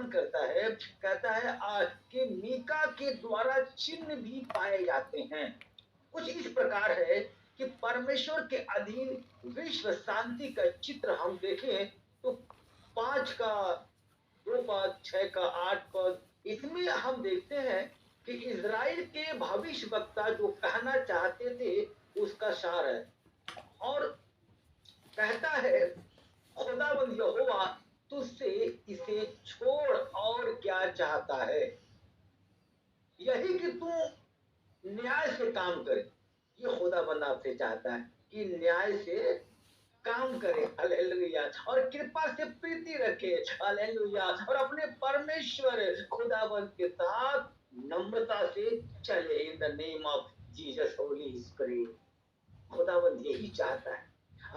वर्णन करता है, कहता है कि मीका के द्वारा चिन्ह भी पाए जाते हैं। कुछ इस प्रकार है कि परमेश्वर के अधीन विश्व शांति का चित्र हम देखें तो 5 का 2 पद, 6 का 8 पद, इसमें हम देखते हैं कि इज़राइल के भविष्यवक्ता जो कहना चाहते थे, उसका सार है। और कहता है, खुदावंद यहोवा तुझसे इसे छोड़ और क्या चाहता है? यही कि तू न्याय से काम करे। ये खुदाबंद आपसे चाहता है कि न्याय से काम करे, हालेलुया, और कृपा से प्रीति रखे, हालेलुया, और अपने परमेश्वर खुदाबंद के साथ नम्रता से चले। इन the name of Jesus Holi spirit, खुदाबंद यही चाहता है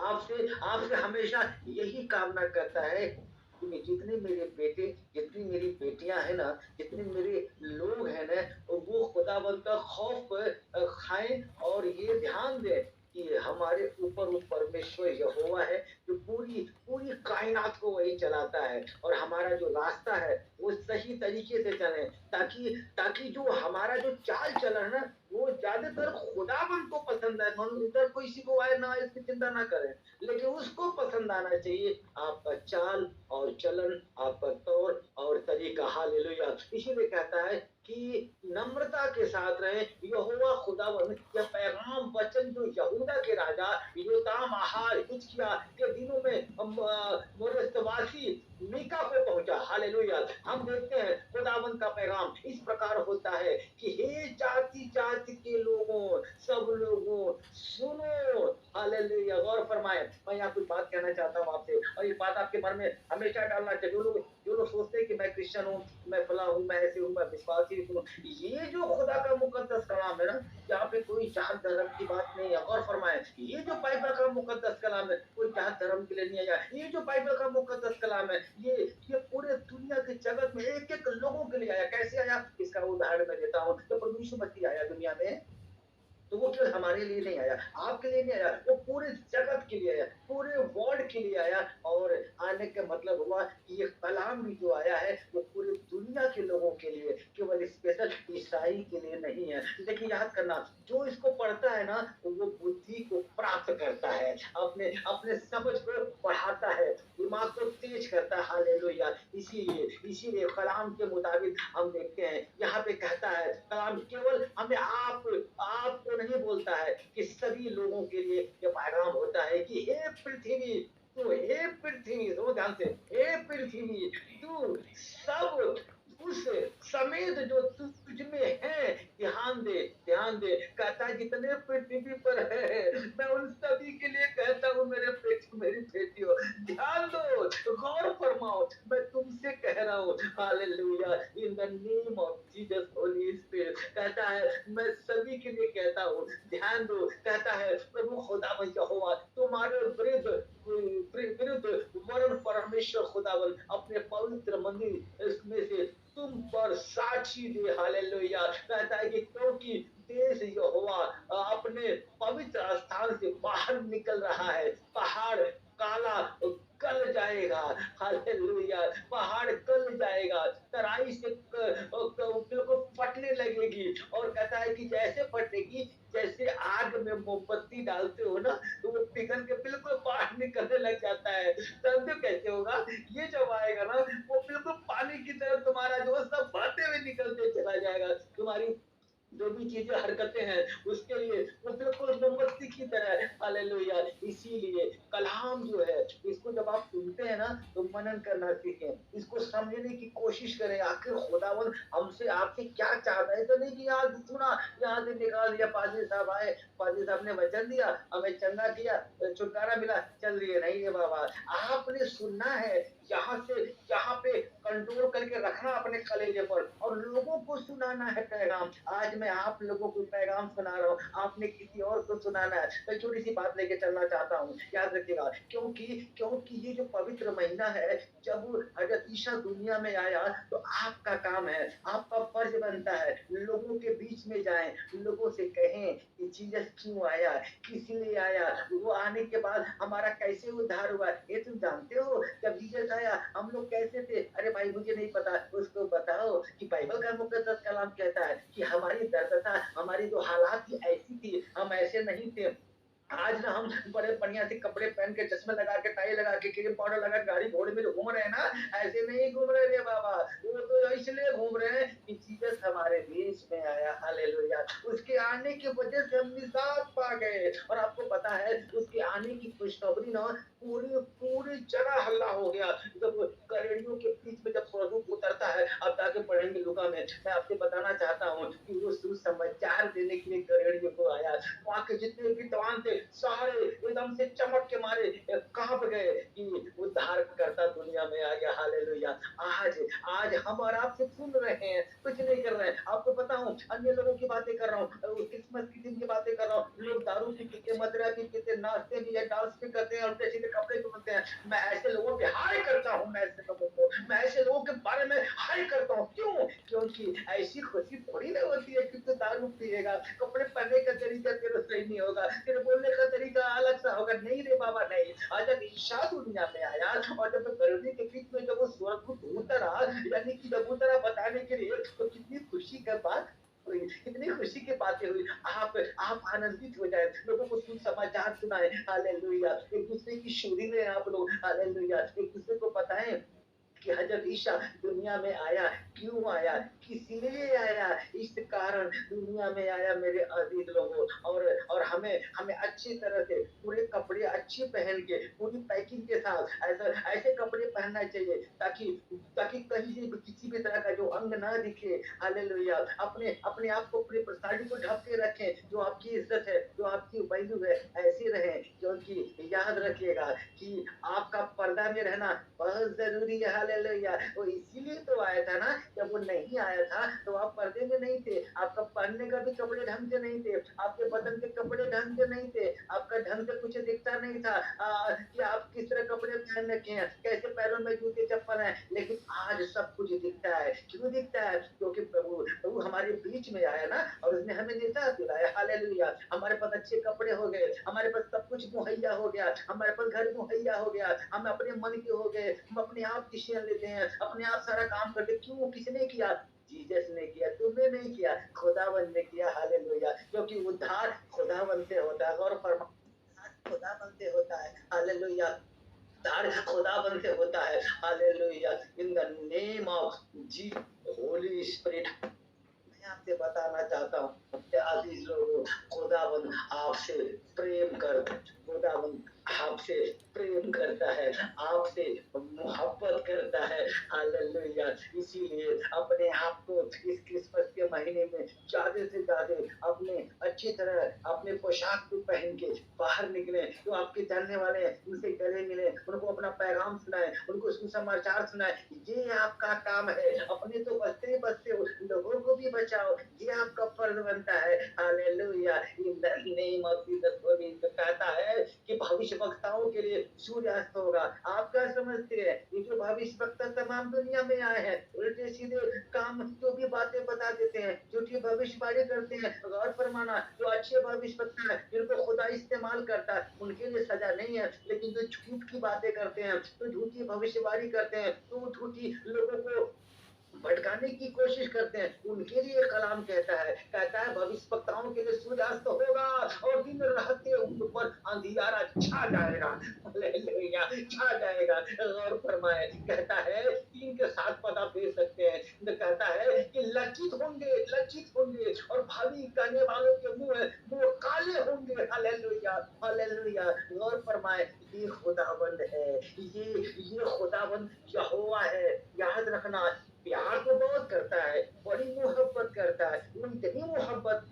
आपसे, आपसे हमेशा यही कामना करता है कि जितने मेरे बेटे, जितनी मेरी बेटियां हैं ना, जितने मेरे लोग हैं ना, वो खुदाबंद का खौफ खाएं और ये ध्यान दें कि हमारे ऊपर वो परमेश्वर यहोवा है जो पूरी पूरी कायनात को वही चलाता है, और हमारा जो रास्ता है वो सही तरीके से चले, ताकि ताकि जो हमारा जो चाल चलन है वो ज्यादातर खुदाबंद को पसंद है। इधर किसी को आए ना, इसकी चिंता ना करें, लेकिन उसको पसंद आना चाहिए आपका चाल और चलन, आपका तौर और तरीका, हालेलुया। इसीलिए कहता है कि नम्रता के साथ रहे। यहोवा खुदावंद यह पैगाम वचन जो यहूदा के राजा योताम आहाज हिजकिय्याह के दिनों में मोरेस्तवासी मीका को पहुंचा, हालेलुया। हम देखते हैं खुदावंद का पैगाम इस प्रकार होता है कि हे जाति जाति के लोगों, सब लोगों सुनो, हालेलुया। गौर फरमाए, मैं यहाँ कुछ बात कहना चाहता हूँ आपसे, और ये बात आपके मन में हमेशा डालना चाहिए। जो लोग सोचते हैं कि मैं क्रिश्चियन हूँ, मैं फला हूँ, मैं ऐसे हूँ, मैं विश्वासी हूँ, ये जो खुदा का मुकद्दस कलाम है ना, यहाँ पे कोई जात धर्म की बात नहीं है। गौर फरमाए, ये जो बाइबल का मुकद्दस कलाम है कोई जात धर्म के लिए नहीं आया। ये जो बाइबल का मुकद्दस कलाम है ये पूरे दुनिया के जगत में एक एक लोगों के लिए आया। कैसे आया, इसका उदाहरण मैं देता हूँ। तो प्रभु यीशु मसीह आया दुनिया में, तो वो केवल हमारे लिए नहीं आया, आपके लिए नहीं आया, वो पूरे जगत के लिए आया, पूरे वर्ल्ड के लिए आया। और आने का मतलब हुआ कि ये कलाम भी जो आया है वो पूरी दुनिया के लोगों के लिए, केवल स्पेशल ईसाई के लिए नहीं है। लेकिन याद करना, जो इसको पढ़ता है ना वो बुद्धि को प्राप्त करता है, अपने अपने समझ को बढ़ाता है, दिमाग को तेज करता है, हालेलुया। इसीलिए कलाम के मुताबिक हम देखते हैं यहाँ पे कहता है, कलाम केवल हमें आपको नहीं बोलता है कि सभी लोगों के लिए ये पैगाम होता है कि हे पृथ्वी, तू हे पृथ्वी, सुनो ध्यान से, हे पृथ्वी तू सब उस समेत जो तुझ में है, ध्यान दे, ध्यान दे। कहता है जितने पृथ्वी पर है, मैं उन सभी के लिए कहता हूँ मेरे बेटे मेरी बेटियों, ध्यान दो, गौर फरमाओ, मैं तुमसे कह रहा हूँ, hallelujah, in the name of Jesus Holi spirit. कहता है मैं सभी के लिए कहता हूँ, ध्यान दो। कहता है प्रभु खुदावंद यहोवा तुम्हारे विरुद्ध वरन परमेश्वर खुदावंद अपने पवित्र मंदिर इसमें से तुम पर साक्षी दे, हालेलुया। कहता है कि क्योंकि देश यहोवा अपने पवित्र स्थान से बाहर निकल रहा है, पहाड़ काला गल जाएगा, हालेलुया, पहाड़ गल जाएगा, तराई से बिल्कुल फटने लगेगी। और कहता है कि जैसे फटेगी, जैसे आग में मोमबत्ती डालते हो ना, तो वो पिघल के बिल्कुल बाहर निकलने लग जाता है। समझो कैसे होगा, ये जब आएगा ना वो बिल्कुल पानी की तरह तुम्हारा जो सब बहते हुए निकलते चला जाएगा। तुम्हारी जो भी चीजें हरकतें हैं उसके लिए वो बिल्कुल मोमबत्ती की तरह है, हालेलुया। इसीलिए कलाम जो है इसको जब आप सुनते हैं ना तो मनन करना सीखें, इसको समझने की कोशिश करें, आखिर खुदावंद हमसे आपसे क्या चाहता है। तो नहीं कि यहाँ सुना, यहाँ से निकाल दिया, पादरी साहब आए, पादरी साहब ने वचन दिया, हमें चंदा किया, छुटकारा मिला, चल दिए। नहीं है बाबा, आपने सुनना है, यहाँ पे कंट्रोल करके रखना अपने कलेजे पर, और लोगों को सुनाना है पैगाम। आज मैं आप लोगों को पैगाम सुना रहा हूँ, आपने किसी और को सुनाना है। मैं छोटी सी बात लेके चलना चाहता हूँ, याद रखिएगा, क्योंकि क्योंकि ये जो पवित्र महीना है, जब हजरत ईसा दुनिया में आया तो आपका काम है, आपका फर्ज बनता है लोगों के बीच में जाएं, लोगों से कहें कि जीसस क्यों आया, किस लिए आया, वो आने के बाद हमारा कैसे उद्धार हुआ। ये तुम जानते हो, जब जीसस आए बताया हम लोग कैसे थे। अरे भाई मुझे नहीं पता, उसको बताओ कि बाइबल का मुकद्दस कलाम कहता है कि हमारी दर्दता, हमारी जो हालात थी ऐसी थी, हम ऐसे नहीं थे। आज ना हम बड़े बढ़िया से कपड़े पहन के, चश्मे लगा के, टाई लगा के, क्रीम पाउडर लगा के, गाड़ी घोड़े में जो घूम रहे हैं ना, ऐसे नहीं घूम रहे रे बाबा। वो तो इसलिए घूम रहे हैं कि जीसस हमारे बीच में आया, हालेलुया। उसके आने की वजह से हम निजात पा गए। और आपको पता है उसके आने की खुशखबरी ना पूरी पूरी जगह हल्ला हो गया। जब करेड़ियों के बीच में जब स्वरूप उतरता है, अब जाके पढ़ेंगे लूका में, मैं आपको बताना चाहता हूँ कि वो सुसमाचार देने के लिए करेड़ियों को आया। वहाँ के जितने विद्वान थे सारे एकदम से चमक के मारे कांप गए कि उद्धार करता दुनिया में आ गया, हालेलुया। आज आज हम और आप सिर्फ सुन रहे हैं, कुछ नहीं कर रहे हैं। आपको पता हूँ अन्य लोगों की बातें कर रहा हूँ, क्रिसमस की दिन की बातें कर रहा हूँ। लोग दारू पी के, मदिरा पी के, नाचते भी है, डांस भी करते हैं, उल्टे सीधे कपड़े पहनते हैं। मैं ऐसे लोगों पे हाय करता हूँ, मैं ऐसे लोगों को, मैं ऐसे लोगों के बारे में हाय करता हूँ। क्यों? क्योंकि ऐसी खुशी थोड़ी ना होती है कि तू दारू पिएगा, कपड़े पहनने का तरीका तेरा सही नहीं होगा, तेरे बोलने का तरीका अलग सा होगा। नहीं रे बाबा नहीं। आज जब ईशा दुनिया में आया और जब गर्मी के बीच में जब वो स्वर्गदूत उतरा, यानी कि जब उतरा बताने के लिए, तो कितनी खुशी का बात हुई, कितनी खुशी की बातें हुई। आप आनंदित हो जाए, लोगों को सुसमाचार सुनाए, हालेलुया। एक दूसरे की शुद्धि में आप लोग, हालेलुया, एक दूसरे को बताएं कि हजरत ईसा दुनिया में आया, क्यों आया, किस लिए आया। इस कारण दुनिया में आया मेरे अजीज लोगों। और हमें हमें अच्छी तरह से पूरे कपड़े अच्छे पहन के, पूरी पैकिंग के साथ ऐसा ऐसे कपड़े पहनना चाहिए ताकि ताकि कहीं से भी किसी भी तरह का जो अंग ना दिखे, हालेलुया। अपने अपने आप को, अपनी पर्सनालिटी को ढक के रखें, जो आपकी इज्जत है, जो आपकी वैल्यू है, ऐसे रहें। क्योंकि याद रखिएगा कि आपका पर्दा में रहना बहुत जरूरी है, हालेलुया। वो इसीलिए तो आया था ना। जब वो नहीं आया था तो आप पर्दे में नहीं थे, आपका पहनने का भी कपड़े ढंग से नहीं थे, आपके बदन के कपड़े ढंग से नहीं थे, आपका ढंग से कुछ दिखता नहीं था कि आप किस तरह कपड़े पहन रखे हैं, कैसे पैरों में जूते चप्पल हैं। लेकिन आज सब कुछ दिखता है। क्यों दिखता है? क्योंकि प्रभु प्रभु हमारे बीच में आया ना, और उसने हमें निजात दिलाया, हालेलुया। हमारे पास अच्छे कपड़े हो गए, हमारे पास सब कुछ मुहैया हो गया, हमारे पास घर मुहैया हो गया, हम अपने मन के हो गए, हम अपने आप डिसीजन लेते हैं, अपने आप सारा काम करते। क्यों? किसने किया? जीसस ने किया, तुमने नहीं किया, खुदावंद ने किया, हालेलुया। क्योंकि उद्धार खुदावंद से होता है। और फरमा खुदावंद से होता है, हालेलुया। उद्धार खुदावंद से होता है, hallelujah. In the name of जी होली स्पिरिट, मैं आपसे बताना चाहता हूँ अजीज लोगों, खुदावंद आपसे प्रेम कर, खुदावंद आपसे प्रेम करता है, आपसे मोहब्बत करता है, हालेलुया। इसीलिए अपने आप को इस क्रिसमस के महीने में ज्यादा से ज्यादा अपने अच्छी तरह अपने पोशाक को पहन के बाहर निकले, जो आपके जानने वाले हैं उनसे गले मिले, उनको अपना पैगाम सुनाए, उनको सुसमाचार सुनाए। ये आपका काम है। अपने तो बचते ही बचते हो, लोगों को भी बचाओ, ये आपका फर्ज बनता है, hallelujah. In the name of Jesus. कहता है कि भविष्य वक्ताओं के लिए सूर्यास्त होगा। आप क्या समझते हैं? ये जो भविष्य वक्ता तमाम दुनिया में आए हैं, उल्टे सीधे काम जो भी बातें बता देते हैं, झूठी भविष्यवाणी करते हैं, गौर फरमाना, जो अच्छे भविष्य वक्ता है जिनको खुदा इस्तेमाल करता है, उनके लिए सजा नहीं है। लेकिन जो झूठ की बातें करते हैं, तो झूठी भविष्यवाणी करते हैं, तो झूठी लोगों को भटकाने की कोशिश करते हैं, उनके लिए कलाम कहता है भविष्यवक्ताओं के लिए सूर्यास्त होगा और दिन रहते उनके ऊपर अंधियारा छा जाएगा, हालेलुया, छा जाएगा। गौर फरमाए, कहता है 3 के 7 पद आप दे सकते हैं। कहता है कि लज्जित होंगे और भावी कहने वालों के मुंह काले होंगे, हालेलुया, हालेलुया। गौर फरमाए, ये खुदावंद है, ये खुदावंद यहोवा है। याद रखना, प्यार तो बहुत करता है, बड़ी मोहब्बत करता है, वो इतनी मोहब्बत,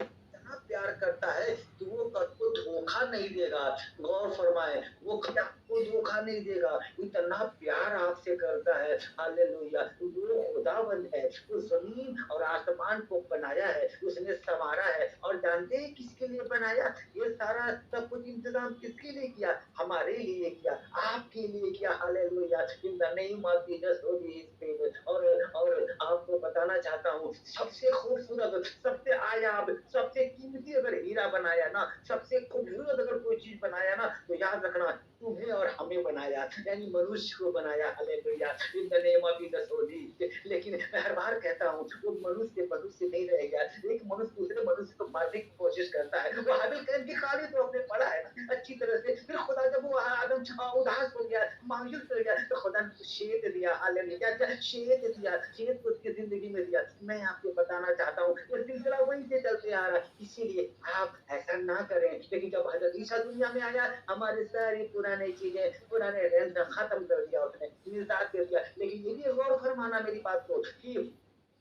इतना प्यार करता है कि वो आपको धोखा नहीं देगा। गौर फरमाए, वो आपको धोखा नहीं देगा, इतना प्यार आपसे करता है, हालेलुया। वो खुदावंद है, वो जमीन और आसमान को बनाया है, उसने संवारा है। और जानते हैं किसके लिए बनाया? ये सारा सब कुछ इंतजाम किसके लिए किया? हमारे लिए किया, आपके लिए किया, hallelujah. In the name of Jesus Holi spirit. और आपको बताना चाहता हूँ, सबसे खूबसूरत, सबसे आयाब, सबसे कीमती अगर हीरा बनाया ना, सबसे खूबसूरत अगर कोई चीज बनाया ना, तो याद रखना तुम्हें और हमें बनाया, यानी मनुष्य को बनाया। Hallelujah, in the name of Jesus Holi. लेकिन मैं हर बार कहता हूँ, वो मनुष्य नहीं रह गया। एक मनुष्य दूसरे मनुष्य को मारने की कोशिश करता है। वो हाबिल कैन की कहानी तो हमने पढ़ा है ना अच्छी तरह से। फिर खुदा जब वो आदम उदास हो गया, मायूस हो गया, तो खुदा ने शेद दिया। हालेलुया, क्या शेद दिया, शेद को उसकी जिंदगी में दिया। मैं आपको बताना चाहता हूँ, ये सिलसिला वहीं से चलते आ रहा है। इसीलिए आप ऐसा ना करें। लेकिन जब हजरत ईसा दुनिया में आया, हमारे सारी पुरानी चीजें, पुराने रेंज खत्म कर दिया, उसने निजात कर दिया। लेकिन ये भी गौर फरमाना मेरी बात को कि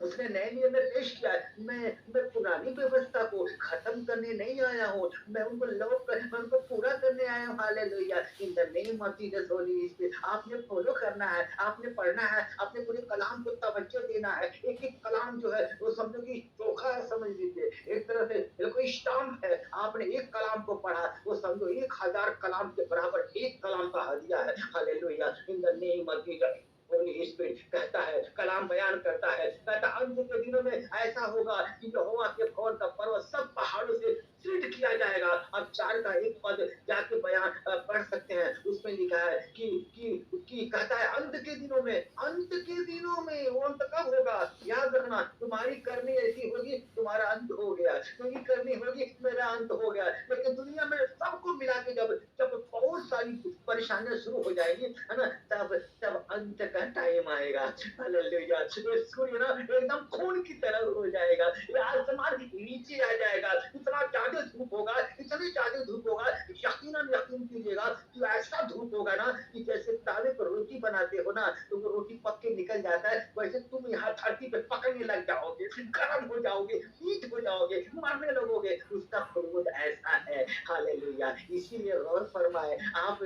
उसने नए नियम में पेश किया है। मैं पुरानी व्यवस्था को खत्म करने नहीं आया हूँ, मैं उनको पूरा करने आया हूँ। Hallelujah, in the name of Jesus Holi spirit. आपने फॉलो करना है, आपने पढ़ना है, आपने पूरे कलाम को तवज्जो देना है। एक एक कलाम जो है वो समझो कि चोखा है, समझ लीजिए एक तरह से कोई स्टाम्प है। आपने एक कलाम को पढ़ा, वो समझो 1000 कलाम के बराबर एक कलाम का हदिया है। Hallelujah, in the name of Jesus Holi spirit. कहता है, कलाम बयान करता है, कहता अंत के दिनों में ऐसा होगा कि यहोवा के भवन का पर्वत सब पहाड़ों से सृष्ट किया जाएगा। अब 4 का एक पद जाके बयान पढ़ सकते हैं। उसमें लिखा है कि कहता है अंत के दिनों में, अंत के दिनों में। वो अंत कब होगा? याद रखना, तुम्हारी करनी ऐसी होगी, तुम्हारा अंत हो गया। मेरी करनी होगी, मेरा अंत हो गया। लेकिन दुनिया में सबको मिला के जब जब बहुत सारी परेशानियां शुरू हो जाएगी, है ना, तब तब अंत का टाइम आएगा। हालेलुया, सूर्य ना एकदम खून की तरह हो जाएगा, ये आसमान नीचे आ जाएगा। इतना ज्यादा धूप होगा, इतनी ज्यादा धूप होगा, यकीन कीजिएगा कि ऐसा धूप होगा ना कि जैसे तावे पर रोटी बनाते हो ना, तो वो रोटी पक के निकल जाता है, वैसे तुम यहाँ धरती पे पकने लग जाओगे, गर्म हो जाओगे, हीट हो जाओगे, मरने लगोगे। उसका क्रोध ऐसा है। हालेलुया, इसीलिए गौर फरमाए। आप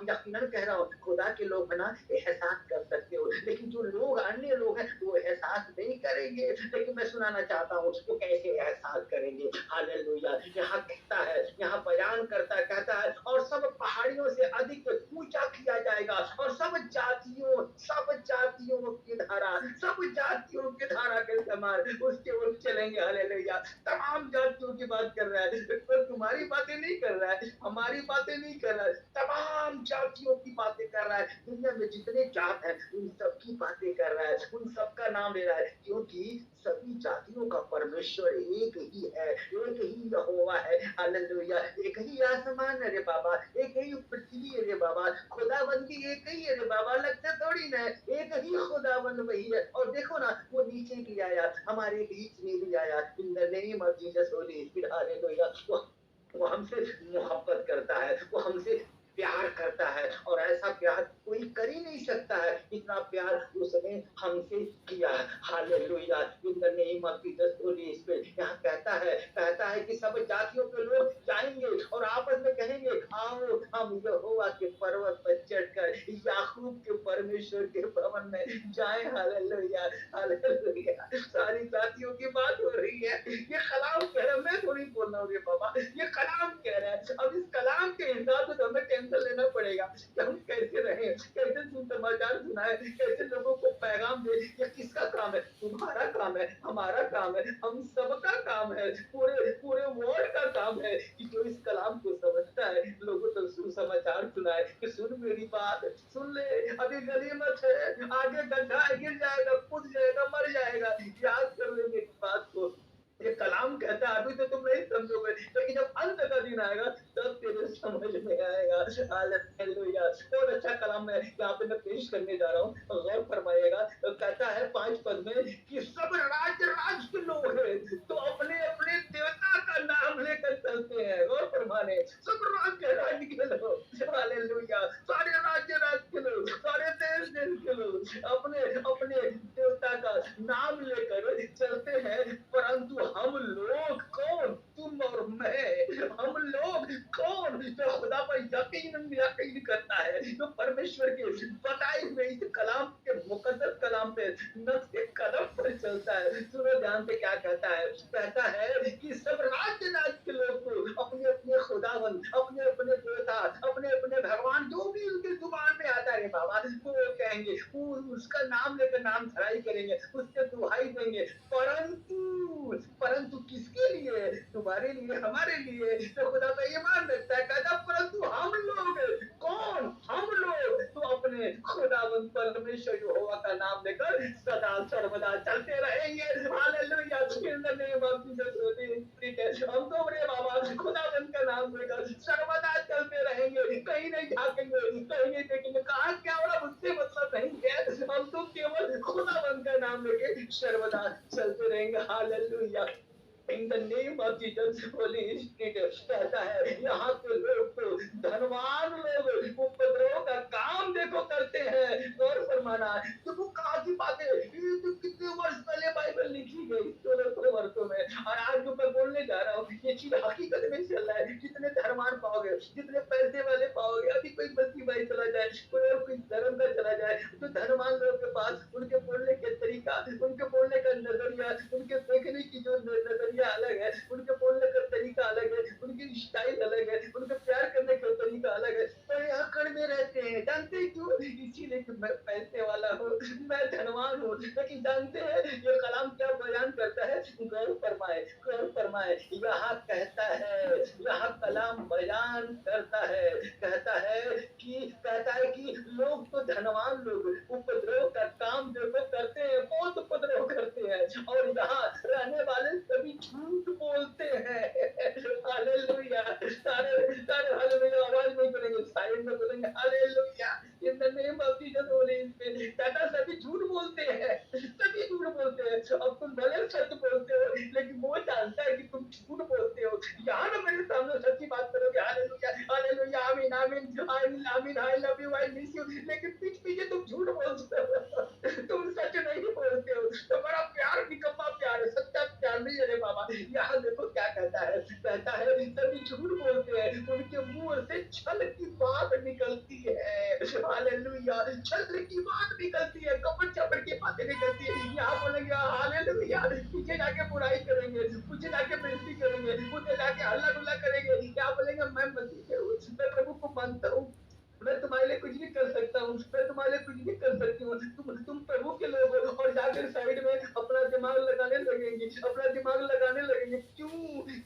यकीनन कह रहा हूँ, खुदा के लोग है ना एहसास कर सकते हो, लेकिन जो लोग अन्य लोग हैं वो एहसास नहीं करेंगे। लेकिन मैं सुनाना चाहता हूँ वो कैसे एहसास करेंगे। हालेलुया, यहाँ कहता है, यहाँ बयान करता है, कहता है और सब पहाड़ियों से अधिक ऊंचा किया जाएगा, और सब जातियों की धारा, सब जातियों की धारा के समान उसके ओर चलेंगे। हालेलुया, तमाम जातियों की बात कर रहा है, तो तुम्हारी बातें नहीं कर रहा है, हमारी बातें नहीं कर रहा है, तमाम जातियों की बातें कर रहा है। दुनिया में जितने जात हैं उन सब की बातें कर रहा है, उन सबका नाम ले रहा है, क्योंकि सभी जातियों का परमेश्वर एक ही है, एक ही यहोवा है। हालेलुया, एक ही आसमान है रे बाबा, एक ही पृथ्वी है रे बाबा, खुदाबंदी एक ही है रे बाबा, लगता थोड़ी ना, एक ही खुदाबंद वही है। और देखो ना, वो नीचे भी आया, हमारे बीच में भी आया। इन the name of Jesus Holi spirit. Hallelujah, वो हमसे मोहब्बत करता है, वो हमसे प्यार करता है, और ऐसा प्यार कोई कर ही नहीं सकता है, इतना प्यार उसने हमसे किया। Hallelujah, in the name of Jesus Holi spirit. यहाँ कहता है कि सब जातियों के लोग जाएंगे और आपस में कहेंगे, आओ हम यहोवा के पर्वत पर चढ़कर याकूब के परमेश्वर के भवन में जाएं। हालेलुया, हालेलुया, सारी जातियों की बात हो रही है। ये कलाम कह रहा है, मैं थोड़ी बोल रहा हूँ रे बाबा, ये कलाम कह रहा है। अब इस कलाम के हिसाब से हमें टेंशन लेना पड़ेगा कि हम कैसे रहें, कैसे समाचार सुनाए, कैसे लोगों को पैगाम दे। ये किसका काम है? तुम्हारा काम है, हमारा काम है, हम सबका काम है, पूरे पूरे वर्ल्ड का काम है कि जो इस कलाम को समझता है लोगों तक सुसमाचार सुनाए कि सुन मेरी बात, सुन ले, अभी गनीमत है, आगे गड्ढा गिर जाएगा, कूद जाएगा, मर जाएगा, याद कर ले मेरी बात को। ये कलाम कहता है, अभी तो तुम नहीं समझोगे, लेकिन जब अंत का दिन आएगा तब तेरे समझ में आएगा। हालेलुया, बहुत अच्छा कलाम है यहाँ पे मैं पेश करने जा रहा हूँ, गौर फरमाइएगा। तो कहता है 5 पद में कि सब राज के लोग हैं तो अपने अपने देवता का नाम लेकर चलते हैं। गौर फरमाने, सब राज के लोग, हालेलुया, सारे राज के लोग, सारे देश के लोग अपने अपने देवता का नाम लेकर चलते हैं, परंतु हम लोग कौन, तुम और मैं, हम लोग कौन जो खुदा पर यकीन करता है, जो परमेश्वर के बताए हुए इस कलाम के मुकद्दस कलाम पे नक्शे कदम पर चलता है। सुनो ध्यान से क्या कहता है कि सब राज के लोग को अपने अपने खुदावन, अपने अपने देवता, अपने अपने भगवान, जो भी उनके जुबान में आता है बाबा, वो कहेंगे, वो उसका नाम लेकर नाम धराई करेंगे, उसके दुहाई देंगे। परंतु किसके लिए? तुम्हारे लिए, हमारे लिए। तो खुदा पे ईमान रखता है, कहता परंतु हम लोग कौन, सदा सर्वदा चलते रहेंगे। Hallelujah. In the name of Jesus Holi spirit, हम तो रे बाबा खुदावंद का नाम लेकर सर्वदा चलते रहेंगे, कहीं नहीं झाकेंगे, कहीं नहीं देखेंगे कहाँ क्या हो रहा मुझसे मतलब नहीं है। हम तो केवल खुदावंद का नाम लेके सर्वदा चलते रहेंगे। Hallelujah. In the name of Jesus Holi spirit कहता है यहाँ के लोग तो धनवान लोग उपद्रव का काम देखो करते हैं। और फरमाना देखो कहाँ की बातें, ये तो कितने वर्ष पहले बाइबल लिखी गई 1600 वर्षों में, और आज जो मैं बोलने जा रहा हूँ ये चीज हकीकत में चल रहा है। जितने धनवान पाओगे, जितने पैसे वाले पाओगे, अभी कोई बस्ती भाई चला जाए, कोई और कोई धर्म का चला जाए, तो धनवान लोग के पास उनके बोलने के तरीका, उनके बोलने का नजरिया, उनके देखने की जो नजरिया अलग है, उनके बोलने का तरीका अलग है, उनकी स्टाइल अलग है, उनके प्यार करने का तरीका अलग है। तो यहाँ कड़वे रहते हैं, जानते हैं क्यों? इसीलिए कि मैं पैसे वाला हूँ, मैं धनवान हूँ। लेकिन जानते हैं ये कलाम क्या बयान करता है? गौर फरमाए, गौर फरमाए। यहाँ कहता है, यहाँ कलाम बयान करता है, कहता है कि लोग तो धनवान लोग उपद्रव का काम देखो करते हैं, बहुत उपद्रव करते हैं, और यहाँ रहने वाले सभी झूठ बोलते हैं। हालेलुया। सारे सारे हालेलुया आवाज नहीं करेंगे, साइलेंट में बोलेंगे hallelujah. In the name of Jesus Holi spirit. कहता सभी झूठ बोलते हैं, सभी झूठ बोलते हैं। अब तुम भले सच बोलते हो, लेकिन वो जानता है कि तुम झूठ बोलते हो। यहाँ ना मेरे सामने सच्ची बात करोगे, हालेलुया हालेलुया आमीन आमीन आमीन आमीन, I love you, I miss you, लेकिन पीछे पीछे तुम झूठ बोलते हो, तुम सच नहीं बोलते हो। तो बड़ा प्यार, निकम्मा प्यार है, सच्चा प्यार नहीं है रे बाबा। यहाँ देखो क्या कहता है, कहता है सभी झूठ बोलते हैं, उनके मुंह से छल की बात निकलती है। हालेलुया। छल की बात निकलती है, कपट चपट की बातें निकलती है। यहाँ बोलेंगे हालेलुया, पीछे जाके बुराई करेंगे, पीछे जाके बेइज्जती करेंगे, पीछे जाके हल्ला गुल्ला करेंगे। क्या बोलेंगे? मैं मसीह हूँ, मैं प्रभु को मानता हूँ, मैं तुम्हारे लिए कुछ भी कर सकता हूँ, मैं तुम्हारे लिए कुछ भी कर सकती हूँ, तुम प्रभु के लोग हो। और जाकर साइड में अपना दिमाग लगाने लगेंगे, अपना दिमाग लगाने लगेंगे। क्यों?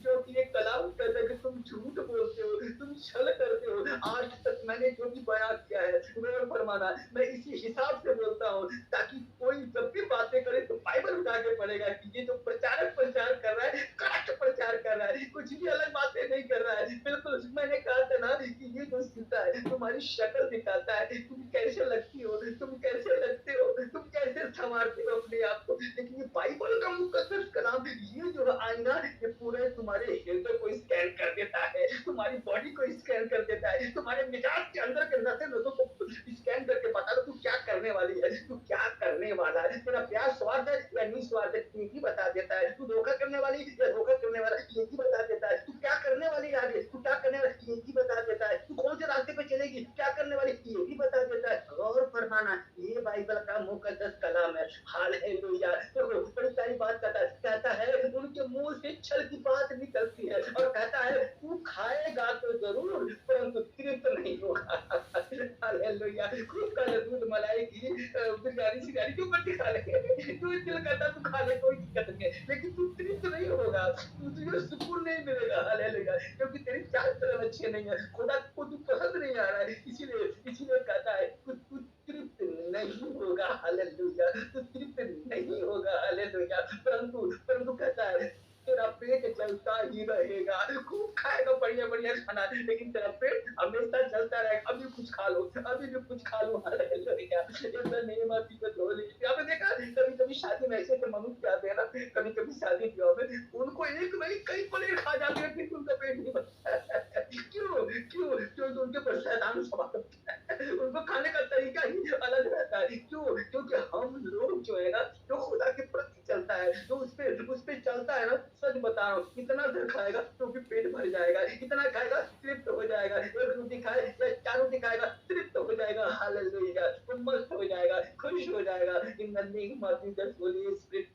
क्योंकि ये कलाम कहता है कि तुम झूठ बोलते हो, तुम छल करते हो। आज तक मैंने जो भी बयान किया है गौर फरमाना, मैं इसी हिसाब से बोलता हूँ, ताकि कोई जब भी बातें करे तो बाइबल उठा के पढ़ेगा कि ये जो प्रचारक प्रचार कर रहा है, करेक्ट प्रचार कर रहा है, कुछ भी अलग बातें नहीं कर रहा है। बिल्कुल मैंने कहा था ना कि ये जो सीता है तुम्हारी शक्ल दिखाता है, तुम कैसे लगती हो, तुम कैसे लगते हो, तुम कैसे संवारते हो अपने आप को। लेकिन ये बाइबल का मुकद्दस कलाम, ये जो आईना, ये पूरे तुम्हारे हृदय को स्कैन कर देता है, तुम्हारी बॉडी को स्कैन कर देता है, तुम्हारे मिजाज के अंदर के नसें नसों को स्कैन करके बता दो तू क्या करने वाली है, तू क्या करने वाला है, तेरा प्यार स्वार्थ है या निस्वार्थ है, ये भी बता देता है। तू धोखा करने वाली या धोखा करने वाला, ये भी बता देता है। तू क्या करने वाली है आगे, तू क्या करने वाली, ये भी बता देता है। तू कौन से रास्ते पे चलेगी, क्या करने वाली, ये भी बता देता है। गौर फरमाना, ये बाइबल का मुकद्दस कलाम है। हालेलुया। देखो बड़ी सारी बात कहता है उनके मुंह से छल की बात निकलती है, और कहता है तू खाएगा तो जरूर, परंतु तृप्त नहीं होगा। हालेलुया। खूब खा ले दूध मलाई की बिरयानी सिरयानी, क्यों मत खा ले, तू दिल करता तू खा ले, कोई दिक्कत नहीं है, लेकिन तू तृप्त नहीं होगा, तुझे सुकून नहीं मिलेगा। हालेलुया। क्योंकि तेरी चाल चलन अच्छे नहीं है, खुदा को तू पसंद नहीं आ रहा है, इसीलिए कहता है तू तृप्त नहीं होगा। हालेलुया। तू तृप्त नहीं होगा। हालेलुया। परंतु परंतु कहता है तेरा पेट चलता ही रहेगा, खूब खाएगा बढ़िया बढ़िया खाना, लेकिन तेरा पेट हमेशा चलता रहेगा। अभी कुछ खा लो, अभी भी कुछ खा लो। Hallelujah. In the name of Jesus holy. आपने देखा कभी कभी शादी में ऐसे मनुष्य आते हैं ना, कभी कभी शादी ब्याह में उनको एक नहीं कई प्लेट खा जाते हैं, फिर उनका पेट नहीं भरता। क्यों? क्यों? क्योंकि उनके पर शैतान सवार होता है, उनको खाने का तरीका ही अलग रहता है। क्यों? क्योंकि हम लोग जो है ना, जो खुदा के प्रति चलता है, जो उस पे चलता है ना, सच बता रहा हूँ, इतना देर खाएगा तो भी पेट भर जाएगा, इतना खाएगा तृप्त हो जाएगा, एक रोटी खाए या 4 रोटी खाएगा तृप्त हो जाएगा। हालेलुया। वो मस्त हो जाएगा, खुश हो जाएगा। इन the name of Jesus Holi spirit.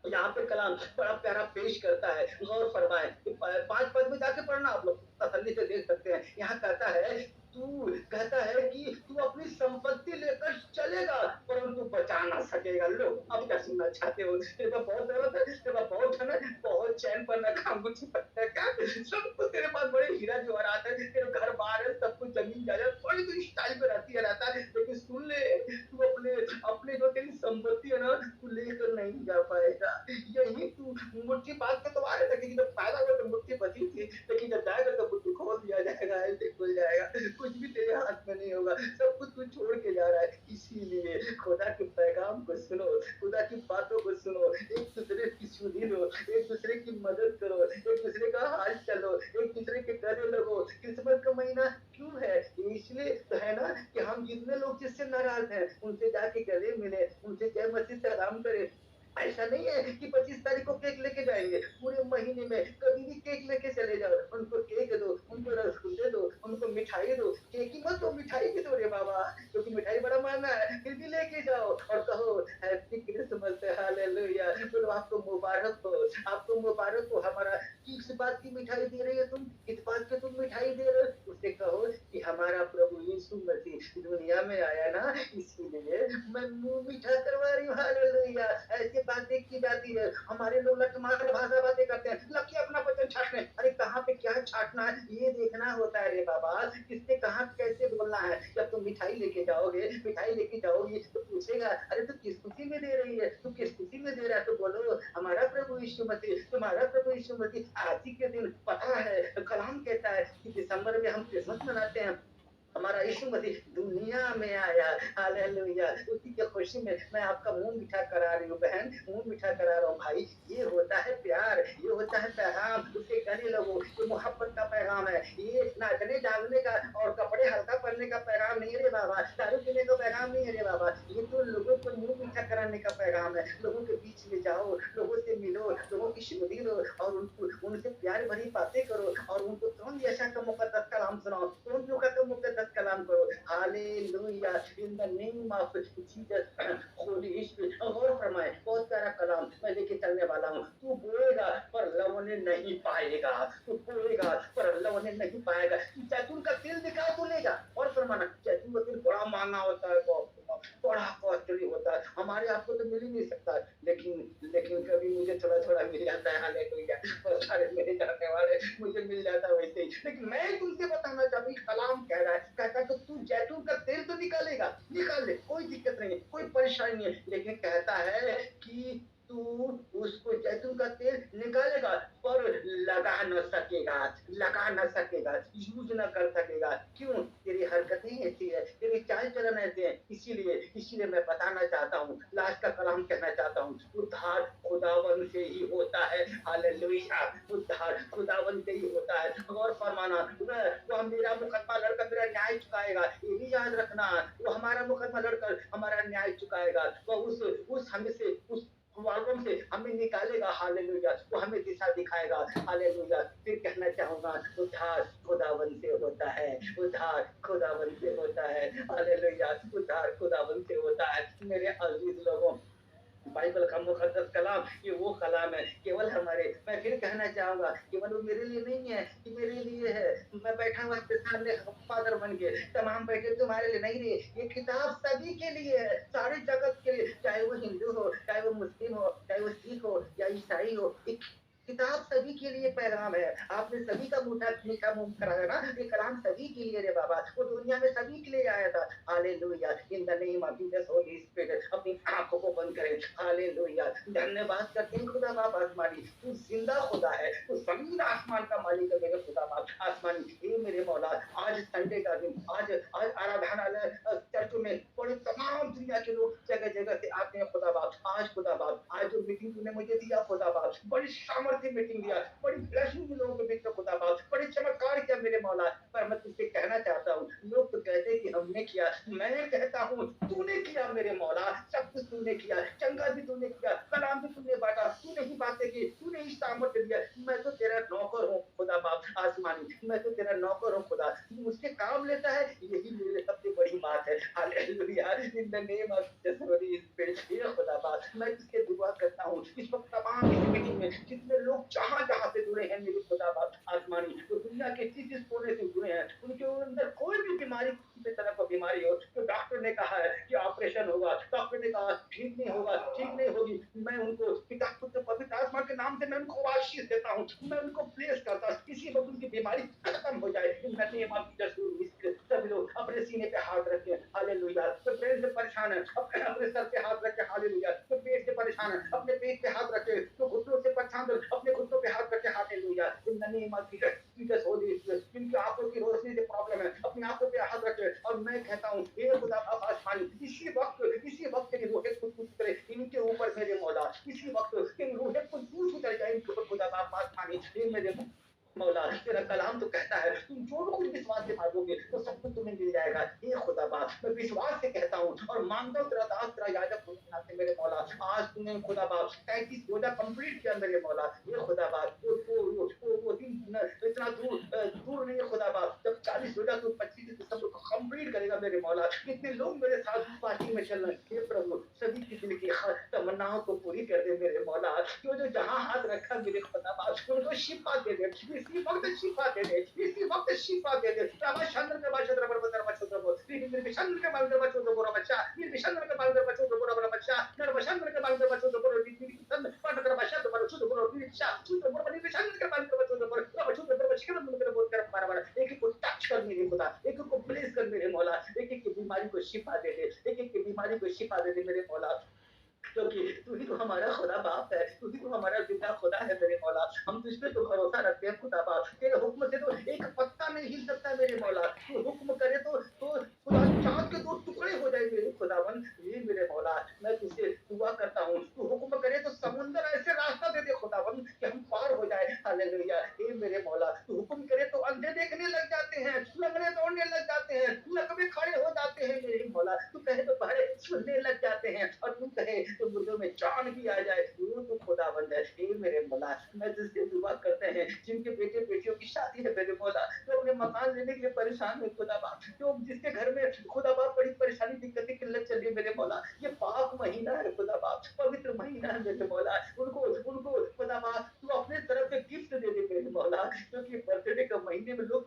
यहाँ पे कलाम बड़ा प्यारा पेश करता है। गौर फरमाए, 5 पद में जाके पढ़ना, आप लोग तसल्ली से देख सकते हैं। यहाँ कहता है कि तू अपनी संपत्ति लेकर चलेगा, परंतु बचा ना सकेगा। लो अब क्या सुनना चाहते हो? तेरे पास बहुत दौलत है, तेरे पास बहुत धन है, बहुत चैन पर रखा, मुझे पता है क्या सब कुछ तेरे पास, बड़े हीरा जवाहरात है, तेरे घर बार है, सब कुछ जमीन जायदाद थोड़ी तो स्टाइल पे रहती है रहता है, लेकिन सुन ले, तू अपने अपने जो तेरी संपत्ति है ना, तू लेकर नहीं जा पाएगा। यही तू मुट्ठी बात पे तो आ रहा था कि जब पैदा हुआ तो मुट्ठी बची थी, लेकिन जब जाएगा तो मुट्ठी खोल दिया जाएगा, ऐसे खुल जाएगा, कुछ भी तेरे हाथ में नहीं होगा, सब कुछ तू छोड़ के जा रहा है। इसीलिए खुदा के पैगाम को सुनो, खुदा की बातों को सुनो, एक दूसरे की सुधी लो, एक दूसरे की मदद करो, एक दूसरे का हाल चलो, एक दूसरे के गले लगो। क्रिसमस का महीना क्यों है? ये इसलिए तो है ना कि हम जितने लोग जिससे नाराज हैं उनसे जाके गले मिले, उनसे जय मसीह सलाम करें। ऐसा नहीं है कि 25 तारीख को केक लेके जाएंगे, पूरे महीने में कभी भी केक लेके चले जाओ, उनको केक दो, उनको रसगुल्ले दो, उनको मिठाई दो, केक ही मत दो, मिठाई भी दो रे बाबा, क्योंकि मिठाई बड़ा महंगा है, फिर भी लेके जाओ और कहो हैप्पी क्रिसमस, हालेलुया, बोलो आपको मुबारक हो, आपको मुबारक हो। हमारा किस बात की मिठाई दे रही है तुम, किस बात की तुम मिठाई दे रहे हो? उससे कहो कि हमारा प्रभु यीशु मसीह दुनिया में आया ना, इसीलिए मैं मुंह मीठा करवा रही हूँ, हालेलुया। ऐसी बातें की जाती है, हमारे लोग लठमार भाषा बातें करते हैं, लकी अपना वचन छाटने, अरे कहाँ पे क्या छाटना है ये देखना होता है रे बाबा, किससे कहाँ कैसे बोलना है। जब तुम मिठाई लेके जाओगे, मिठाई लेके जाओगी तो पूछेगा अरे तू किस खुशी में दे रही है, तू किस खुशी में दे रहा है, तो बोलो हमारा प्रभु यीशु मसीह, तुम्हारा प्रभु यीशु मसीह। आज ही के दिन पता है कलाम कहता है कि दिसंबर में हम क्रिसमस मनाते हैं, हमारा यीशु मसीह दुनिया में आया, हालेलुया। उसी की खुशी में मैं आपका मुंह मीठा करा रही हूँ बहन, मुंह मीठा करा रहा हूँ भाई। ये होता है प्यार, ये होता है पैगाम, उसके गले लगो, ये मोहब्बत का पैगाम है। ये नाचने जागने का और कपड़े हल्का पहनने का पैगाम नहीं है रे बाबा, दारू पीने का पैगाम नहीं है रे बाबा, ये तो लोगों को मुंह मीठा कराने का पैगाम है। लोगों के बीच में जाओ, लोगों से मिलो, लोगों की सुधि लो और उनको उनसे प्यार भरी बातें करो और उनको कौन यशा का मुकद्दस कलाम सुनाओ, कौन लूका का मुकद्दस कलाम करो, hallelujah, in the name of Jesus Holi spirit. गौर फरमाए, बहुत सारा कलाम मैं लेके चलने वाला हूँ। तू बोएगा पर लवने नहीं पाएगा, तू बोएगा पर लवने नहीं पाएगा। जैतून का तेल दिखा तू लेगा, और फरमाना जैतून का तेल बड़ा महंगा होता है, बड़ा कॉस्टली होता है, हमारे आपको तो मिल ही नहीं सकता, लेकिन कभी मुझे थोड़ा थोड़ा मिल जाता है, हालेलुया। बहुत सारे मेरे जानने वाले मुझे मिल जाता है वैसे ही। लेकिन मैं तुमसे बताना चाहता हूँ, कलाम कह रहा है, कहता है कि तू जैतून का तेल तो निकालेगा, निकाल ले, कोई दिक्कत नहीं है, कोई परेशानी नहीं है, लेकिन कहता है कि तू उसको जैतून का तेल निकालेगा पर लगा न सकेगा, लगा न सकेगा, यूज न कर सकेगा। क्यों? तेरी हरकतें ऐसी है, तेरी चाल चलन ऐसे है, इसीलिए मैं बताना चाहता हूँ, लास्ट का कलाम कहना चाहता हूँ, उद्धार खुदावन से ही होता है, हालेलुया। उद्धार खुदावन से ही होता है। और फरमाना वो मेरा मुकदमा लड़कर मेरा न्याय चुकाएगा, ये भी याद रखना, वो हमारा मुकदमा लड़कर हमारा न्याय चुकाएगा, वो उस हमें से उस प्रॉब्लम से हमें निकालेगा, हालेलुया। वो हमें दिशा दिखाएगा, हालेलुया। फिर कहना चाहूंगा, उद्धार खुदावन से होता है, उद्धार खुदावन से होता है, हालेलुया। उद्धार खुदावन से होता है। मेरे अजीज लोगों, बाइबल का मुकद्दस कलाम ये वो कलाम है, केवल हमारे, मैं फिर कहना चाहूंगा, केवल वो मेरे लिए नहीं है कि मेरे लिए है, मैं बैठा हुआ आपके सामने फादर बन के, तमाम बैठे तुम्हारे लिए नहीं रहे, ये किताब सभी के लिए है, सारे जगत के लिए, चाहे वो हिंदू हो, चाहे वो मुस्लिम हो, चाहे वो सिख हो या ईसाई हो, एक किताब सभी के लिए पैगाम है। आपने सभी का मीठा मुंह कराया ना, ये कलाम सभी के लिए रे बाबा, वो दुनिया में सभी के लिए आया था, hallelujah. In the name of Jesus Holi spirit, अपनी आंखों को बंद करें, हालेलुया। धन्यवाद करते हैं खुदा बाप आसमानी, तू जिंदा खुदा है, तू जमीन आसमान का मालिक है मेरे खुदा बाप आसमानी। हे मेरे मौला, आज संडे का दिन, आज आज आराधनालय चर्च में बड़े तमाम दुनिया के लोग जगह जगह से आते हैं खुदा बाप। आज खुदा बाप, आज जो मीटिंग तूने मुझे दिया खुदा बाप, बड़ी सामर्थ्य मीटिंग दिया, बड़ी ब्लेसिंग भी लोगों के बीच में खुदा बाप, बड़े चमत्कार किया मेरे मौला। पर मैं तुझसे कहना चाहता हूँ, लोग तो कहते कि हमने किया, मैं कहता हूँ तूने किया मेरे मौला, सब कुछ तूने किया, चंगा भी तूने किया, कलाम भी तूने बांटा, तूने ही बातें की, तूने ही सामर्थ्य दिया। मैं तो तेरा नौकर हूँ खुदा बाप आसमानी, मैं तो तेरा नौकर हूँ खुदा, तू मुझसे काम लेता है, यही मेरे लिए सबसे बड़ी बात है, hallelujah. In the name of Jesus Holi Spirit, हे खुदा बाप, मैं तुझसे दुआ करता हूँ इस वक्त तमाम इस मीटिंग में जितने लोग जहाँ जहाँ से जुड़े हैं मेरे खुदा बाप आसमानी, तो दुनिया के जिस कोने से जुड़े हैं, उनके अंदर कोई भी बीमारी, किसी तरह का बीमारी हो, तो डॉक्टर ने कहा है कि ऑपरेशन होगा, डॉक्टर ने कहा ठीक नहीं होगा, ठीक नहीं होगी, मैं उनको पिता पुत्र पवित्र आत्मा के नाम से मैं उनको आशीष देता हूँ, मैं उनको प्लेस करता हूँ, किसी वक्त उनकी बीमारी खत्म हो जाए। इन द नेम ऑफ जीसस, सब लोग अपने सीने पे हाथ रखें, हालेलुया। तो ब्रेन से परेशान है, अपने अपने सर पे हाथ रखें, हालेलुया। तो पेट से परेशान है, अपने पेट पे हाथ रखें। तो घुटनों से परेशान है, अपने घुटनों पे हाथ रखें, hallelujah. In the name of Jesus, Jesus Holi spirit, जिनकी आंखों की रोशनी से प्रॉब्लम है, अपनी आंखों पे हाथ रखें। और मैं कहता हूँ, हे खुदा बाप आसमानी, इसी वक्त की रूहें कुछ करे इनके ऊपर मेरे मौला, इसी वक्त इन रूहें कुछ उतर जाए इनके ऊपर खुदा बाप आसमानी, हे मेरे मौला। तेरा कलाम तो कहता है तुम जो कुछ विश्वास से मांगोगे तो सब कुछ तुम्हें मिल जाएगा। ये खुदा बाप मैं विश्वास से कहता हूँ और मानता हूँ, तेरा दास तेरा याजक होने के नाते मेरे मौला, आज तुमने खुदा बाप 33 रोजा कंप्लीट किया मेरे मौला। ये खुदा बाप वो दिन इतना दूर नहीं है खुदा बाप, जब 40 रोजा तो 25 दिसंबर को कंप्लीट करेगा मेरे मौला। कितने लोग मेरे साथ पार्टी में चल रहे हैं, हे प्रभु सभी की दिल की तमन्नाओं को पूरी कर दे मेरे मौला। जो जहां हाथ रखा मेरे खुदा बाप उनको शिफा दे दे, इसी वक्त शिफा दे दे, इसी वक्त शिफा दे दे। रामा चंद्र के बाद चंद्र पर बदर बच्चों को निर्मित चंद्र के बाद बच्चों को बोरा बच्चा, निर्मित चंद्र के बाद बच्चों को बोरा बच्चा, निर्मित चंद्र के बाद बच्चों को बोरा निर्मित चंद्र पर कर बच्चा तो बच्चों को बोरा निर्मित चंद्र तो बोरा निर्मित चंद्र के बाद बच्चों को बोरा बच्चों को बोरा बच्चे के मुंह बोल कर बार-बार एक को टच कर मेरे खुदा, एक को ब्लेस कर मेरे मौला, एक की बीमारी को शिफा दे दे, एक की बीमारी को शिफा दे दे मेरे मौला। क्योंकि तू ही तो हमारा खुदा बाप है, तू ही तो हमारा जिंदा खुदा है मेरे मौला। हम तुझ पे तो भरोसा रखते हैं खुदा बाप। तेरे हुक्म से तो एक पत्ता नहीं हिल सकता मेरे मौला। तू हुक्म करे तो खुदा चाँद के 2 टुकड़े हो जाए मेरे खुदावन। ये मेरे मौला मैं तुझसे दुआ करता हूँ, तू हुक्म करे तो समुंदर ऐसे रास्ता दे दे खुदावन कि हम पार हो जाए। हालेलुया। हे मेरे मौला तू हुक्म करे तो अंधे देखने लग जाते हैं, लंगड़े दौड़ने लग जाते हैं, लकवे खड़े हो जाते हैं मेरे मौला। तू कहे तो बहरे सुनने लग जाते हैं और तू कहे तो मुर्दों में जान भी आ जाए। वो तो खुदावंद है। हे मेरे मौला मैं तुझसे दुआ करते हैं जिनके बेटे बेटियों की शादी है मेरे मौला, जो अपने मकान लेने के लिए परेशान है खुदा बाप, जो जिसके घर में खुदा बाप बड़ी परेशानी दिक्कतें किल्लत चल रही है मेरे मौला। ये पाक महीना है खुदा बाप, पवित्र महीना है मेरे मौला। उनको उनको खुदा बाप तू अपने तरफ से गिफ्ट दे दे मेरे मौला, क्योंकि बर्थडे के महीने में लोगों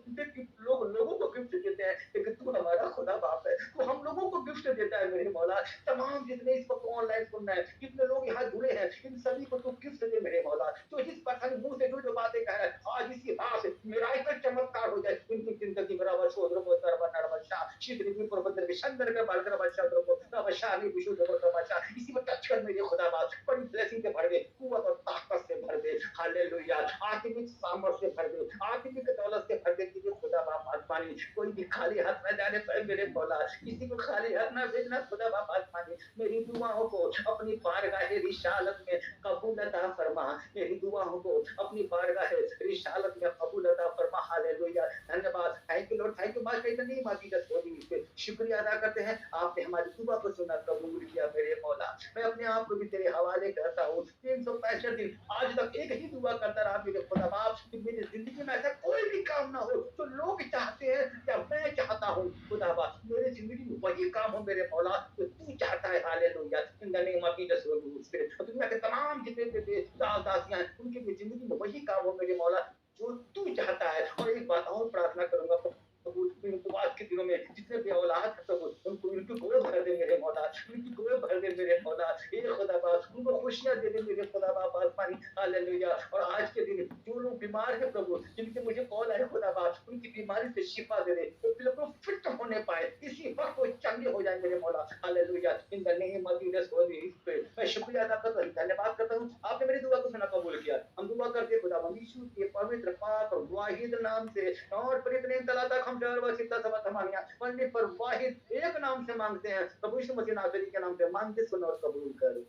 को गिफ्ट देते हैं, लेकिन तू हमारा खुदा बाप है, तू हम लोगों को गिफ्ट देता है मेरे मौला। तमाम जितने इस वक्त ऑनलाइन सुन रहे हैं, कितने लोग यहाँ जुड़े हैं, इन सभी को तू गिफ्ट दे मेरे मौला। तो जिस पर्सन मुंह से जो बातें कह रहा है, आज इसी रात मेरा एक चमत्कार हो जाए इनकी जिंदगी में। रवा शोधर को तरवा नरवा शाह शीघ्र भी प्रबंधन विशंदर का बालकर बच्चा को रवा शाह भी विशुद्ध को बच्चा इसी में टच कर मेरे खुदा बाप बड़ी ब्लेसिंग से भर दे, कुव्वत और ताकत से भर दे। हालेलुया। आत्मिक सामर्थ से भर दे, आत्मिक दौलत से भर दे कि खुदा बाप आसमानी कोई भी खाली हाथ न जाने पाए मेरे मौला, किसी को खाली हाथ न भेजना खुदा बाप आसमानी। मेरी दुआओं को अपनी बारगाह रिसालत में कबूल अता फरमा, मेरी दुआओं को अपनी बारगाह रिसालत में कबूल अता फरमा। हालेलुया। धन्यवाद, thank you Lord, thank you master in the name of Jesus Holi. शुक्रिया अदा करते हैं, आपने हमारी दुआ को सुना, कबूल किया मेरे मौला। मैं अपने आप को भी तेरे हवाले करता हूँ। 365 दिन आज तक एक ही दुआ करता रहा मेरे खुदा बाप कि मेरी जिंदगी में ऐसा कोई भी काम ना हो जो लोग चाहते हैं या मैं चाहता हूँ खुदा बाप, मेरी जिंदगी में वही काम हो मेरे मौला जो तू चाहता है। Hallelujah. In the name of Jesus Holi spirit, दुनिया के तमाम जितने दास दासियां हैं उनकी भी जिंदगी में वही काम हो मेरे मौला जो तू चाहता है। और एक बात और प्रार्थना करूंगा प्रभु, उपवास के दिनों में जितने भी औलाद है प्रभु उनको उनकी गोद भर दे मेरे मौला, उनकी गोद भर दे मेरे मौला। हे खुदा बाप उनको खुशियां दे दे मेरे खुदा बाप आसमानी। हालेलुया। और आज के दिन जो लोग बीमार है प्रभु, जिनके मुझे कॉल आए खुदा बाप, उनकी बीमारी से शिफा दे दे, वो बिल्कुल फिट होने पाए, इसी वक्त वो चंगे हो जाए मेरे मौला। Hallelujah. In the name of Jesus Holi spirit, मैं शुक्रिया अदा करता हूं, धन्यवाद करता हूं, आपने मेरी दुआ को सुना, कबूल किया। हम दुआ करते खुदा यीशु के पवित्र पाक और वाहिद नाम से और प्रीतनेम तला तक हम शहर व सिद्धा समत हमानिया पढ़ने पर वाहिद एक नाम से मांगते हैं, प्रभु यीशु मसीह नासरी के नाम से मांगते सुनो और कबूल करो।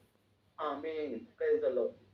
आमीन। Praise the Lord.